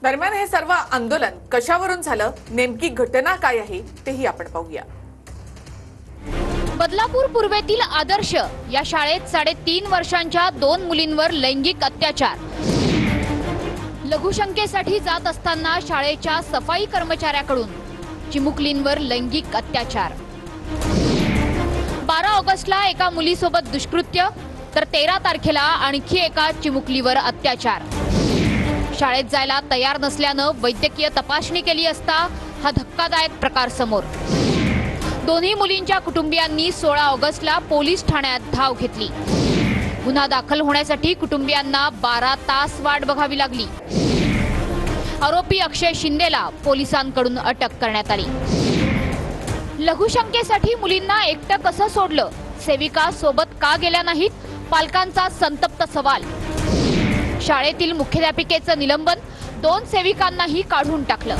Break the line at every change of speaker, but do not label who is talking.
दरम्यान हे सर्व आंदोलन कशावरून झालं, नेमकी घटना काय आहे तेही आपण पाहूया।
बदलापूर पूर्वेतील आदर्श या शाळेत 3.5 वर्षांच्या 2 मुलींवर लैंगिक अत्याचार। लघुशंकेसाठी जात असताना शाळेच्या सफाई कर्मचाऱ्याकडून चिमुकलींवर लैंगिक अत्याचार। 12 ऑगस्टला एका मुलीसोबत दुष्कृत्य, तर 13 तारखेला आणखी एका चिमुकलीवर अत्याचार। शाळेत जायला तयार नसल्यानं वैद्यकीय तपासणी केली असता हा धक्कादायक प्रकार समोर। दोन्ही मुलींच्या कुटुंबियांनी 16 ऑगस्टला पोलीस ठाण्यात धाव घेतली। गुन्हा दाखल होण्यासाठी कुटुंबियांना 12 तास वाट बघावी लागली। आरोपी अक्षय शिंदेला पोलिसांकडून अटक करण्यात आली। लघुशंकेसाठी मुलींना एकटं कसं सोडलं, सेविका सोबत का गेल्या नाहीत, पालकांचा संतप्त सवाल। शाळेतील मुख्याध्यापिकेचं निलंबन, 2 सेविकांनाही काढून टाकलं।